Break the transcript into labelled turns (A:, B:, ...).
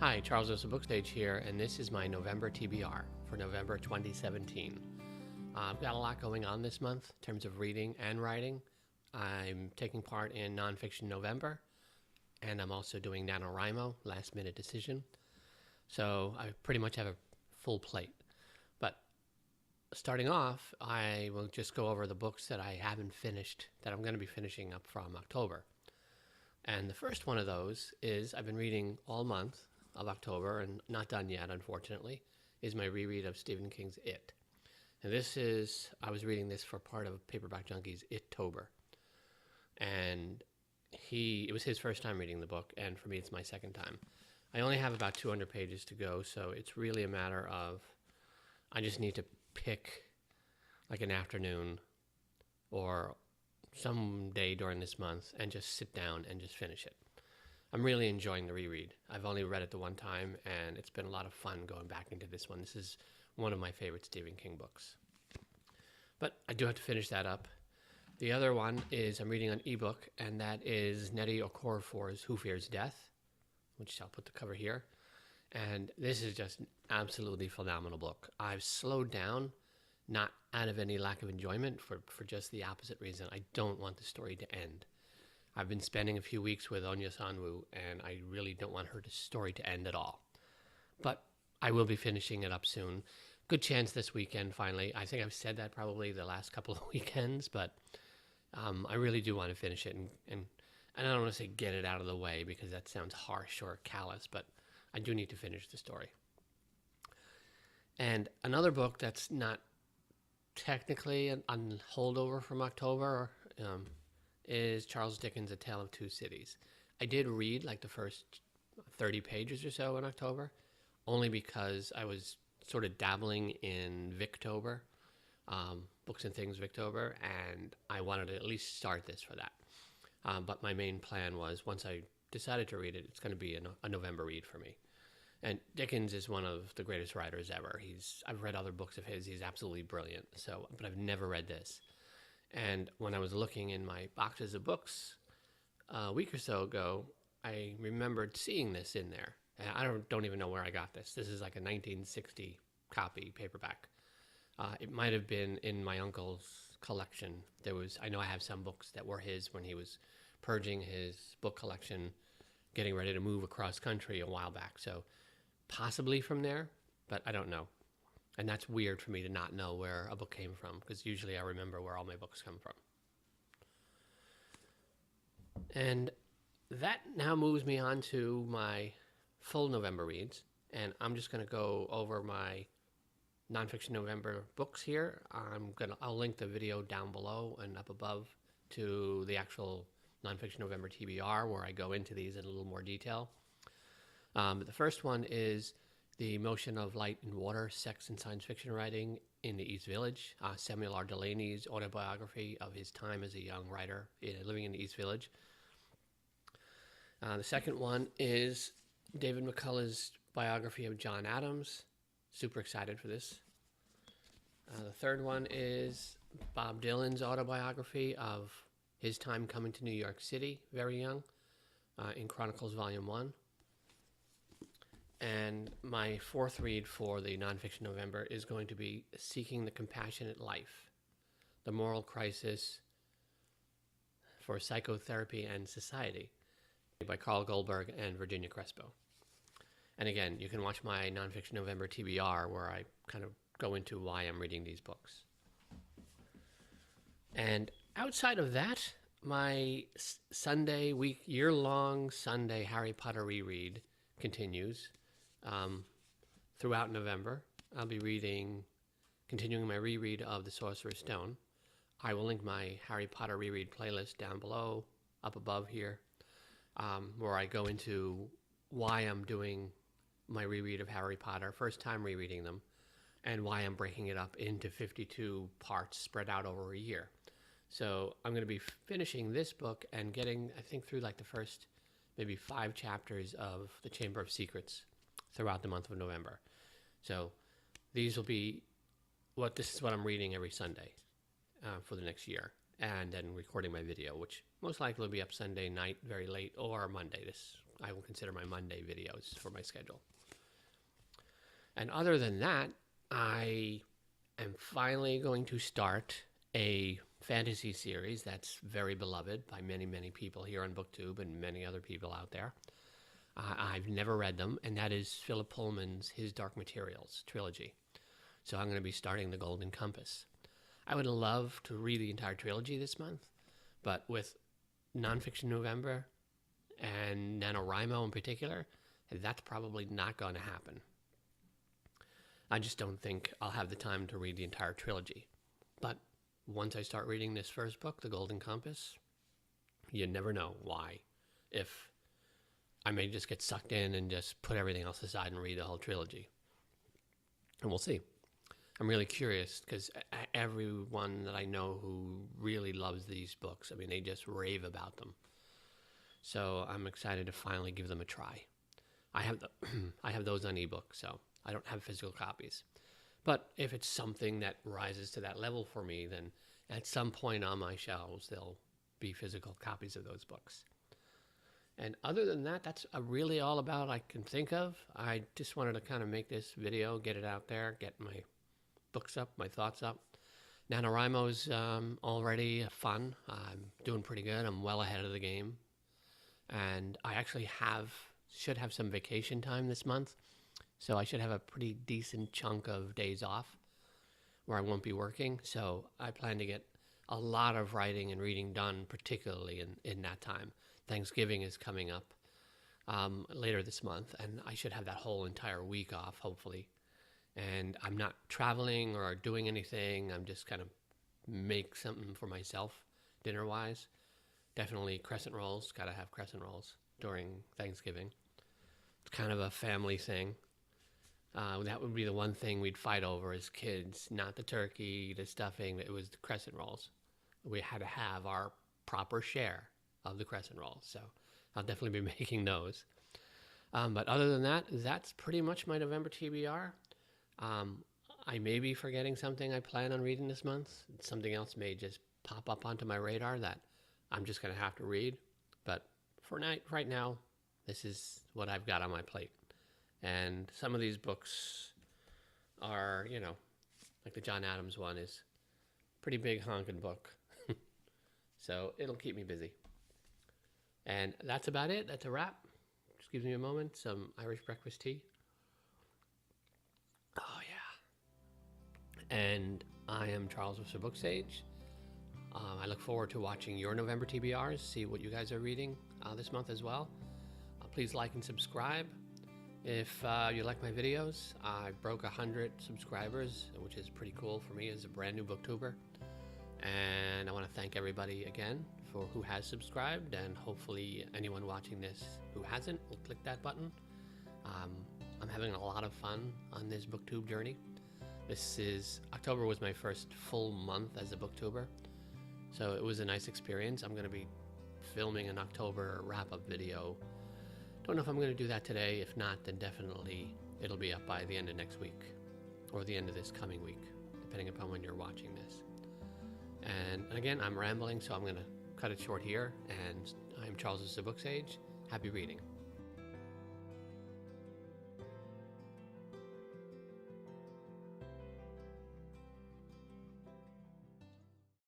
A: Hi, Charles Joseph Bookstage here, and this is my November TBR for November 2017. I've got a lot going on this month in terms of reading and writing. I'm taking part in NonFiction November, and I'm also doing NaNoWriMo, Last Minute Decision. So I pretty much have a full plate. But starting off, I will just go over the books that I haven't finished, that I'm going to be finishing up from October. And the first one of those is I've been reading all month of October, and not done yet, unfortunately, is my reread of Stephen King's It. And I was reading this for part of Paperback Junkie's It-tober. And it was his first time reading the book, and for me it's my second time. I only have about 200 pages to go, so it's really a matter of, I just need to pick like an afternoon or some day during this month and just sit down and just finish it. I'm really enjoying the reread. I've only read it the one time, and it's been a lot of fun going back into this one. This is one of my favorite Stephen King books. But I do have to finish that up. The other one is I'm reading an ebook, and that is Nettie Okorafor's Who Fears Death, which I'll put the cover here. And this is just an absolutely phenomenal book. I've slowed down, not out of any lack of enjoyment, for just the opposite reason. I don't want the story to end. I've been spending a few weeks with Onya Sanwoo, and I really don't want her story to end at all. But I will be finishing it up soon. Good chance this weekend, finally. I think I've said that probably the last couple of weekends, but I really do want to finish it. And I don't want to say get it out of the way, because that sounds harsh or callous, but I do need to finish the story. And another book that's not technically on holdover from October is Charles Dickens' A Tale of Two Cities. I did read like the first 30 pages or so in October, only because I was sort of dabbling in Victober, Books and Things Victober, and I wanted to at least start this for that. But my main plan was, once I decided to read it, it's going to be a November read for me. And Dickens is one of the greatest writers ever. I've read other books of his. He's absolutely brilliant. But I've never read this. And when I was looking in my boxes of books a week or so ago, I remembered seeing this in there. And I don't even know where I got this. This is like a 1960 copy paperback. It might have been in my uncle's collection. I know I have some books that were his when he was purging his book collection, getting ready to move across country a while back. So possibly from there, but I don't know. And that's weird for me to not know where a book came from, because usually I remember where all my books come from. And that now moves me on to my full November reads. And I'm just going to go over my NonFiction November books here. I'll link the video down below and up above to the actual NonFiction November TBR, where I go into these in a little more detail. The first one is The Motion of Light and Water, Sex and Science Fiction Writing in the East Village, Samuel R. Delaney's autobiography of his time as a young writer living in the East Village. The second one is David McCullough's biography of John Adams. Super excited for this. The third one is Bob Dylan's autobiography of his time coming to New York City, very young, in Chronicles Volume 1. And my fourth read for the NonFiction November is going to be Seeking the Compassionate Life, The Moral Crisis for Psychotherapy and Society, by Carl Goldberg and Virginia Crespo. And again, you can watch my NonFiction November TBR, where I kind of go into why I'm reading these books. And outside of that, my year-long Sunday Harry Potter reread continues. Throughout November, I'll be continuing my reread of The Sorcerer's Stone. I will link my Harry Potter reread playlist down below, up above here, where I go into why I'm doing my reread of Harry Potter, first time rereading them, and why I'm breaking it up into 52 parts spread out over a year. So I'm going to be finishing this book and getting, I think, through like the first maybe 5 chapters of The Chamber of Secrets throughout the month of November. So this is what I'm reading every Sunday for the next year. and then recording my video, which most likely will be up Sunday night very late or Monday. This I will consider my Monday videos for my schedule. And other than that, I am finally going to start a fantasy series that's very beloved by many, many people here on BookTube and many other people out there. I've never read them, and that is Philip Pullman's His Dark Materials trilogy. So I'm going to be starting The Golden Compass. I would love to read the entire trilogy this month, but with NonFiction November and NaNoWriMo in particular, that's probably not going to happen. I just don't think I'll have the time to read the entire trilogy. But once I start reading this first book, The Golden Compass, you never know why. If I may just get sucked in and just put everything else aside and read the whole trilogy. And we'll see. I'm really curious because everyone that I know who really loves these books, I mean, they just rave about them. So I'm excited to finally give them a try. I have those on ebook, so I don't have physical copies. But if it's something that rises to that level for me, then at some point on my shelves, there'll be physical copies of those books. And other than that, that's really all about I can think of. I just wanted to kind of make this video, get it out there, get my books up, my thoughts up. NaNoWriMo is already fun. I'm doing pretty good. I'm well ahead of the game. And I actually should have some vacation time this month. So I should have a pretty decent chunk of days off where I won't be working. So I plan to get a lot of writing and reading done, particularly in that time. Thanksgiving is coming up later this month, and I should have that whole entire week off, hopefully. And I'm not traveling or doing anything. I'm just kind of make something for myself dinner-wise. Definitely crescent rolls. Got to have crescent rolls during Thanksgiving. It's kind of a family thing. That would be the one thing we'd fight over as kids, not the turkey, the stuffing. It was the crescent rolls. We had to have our proper share of the crescent rolls. So I'll definitely be making those. But other than that, that's pretty much my November TBR. I may be forgetting something I plan on reading this month. Something else may just pop up onto my radar that I'm just going to have to read. But for right now, this is what I've got on my plate. And some of these books are, like the John Adams one is a pretty big honking book. So it'll keep me busy. And that's about it. That's a wrap. Just gives me a moment. Some Irish breakfast tea. Oh, yeah. And I am Charles with the Book Sage. I look forward to watching your November TBRs, see what you guys are reading this month as well. Please like and subscribe. If you like my videos, I broke 100 subscribers, which is pretty cool for me as a brand new booktuber. And I want to thank everybody again for who has subscribed, and hopefully anyone watching this who hasn't will click that button. I'm having a lot of fun on this booktube journey. October was my first full month as a booktuber, so it was a nice experience. I'm going to be filming an October wrap-up video. Don't know if I'm going to do that today. If not, then definitely it'll be up by the end of next week or the end of this coming week, depending upon when you're watching this. And again, I'm rambling, so I'm going to cut it short here. And I'm Charles with the Book Sage. Happy reading.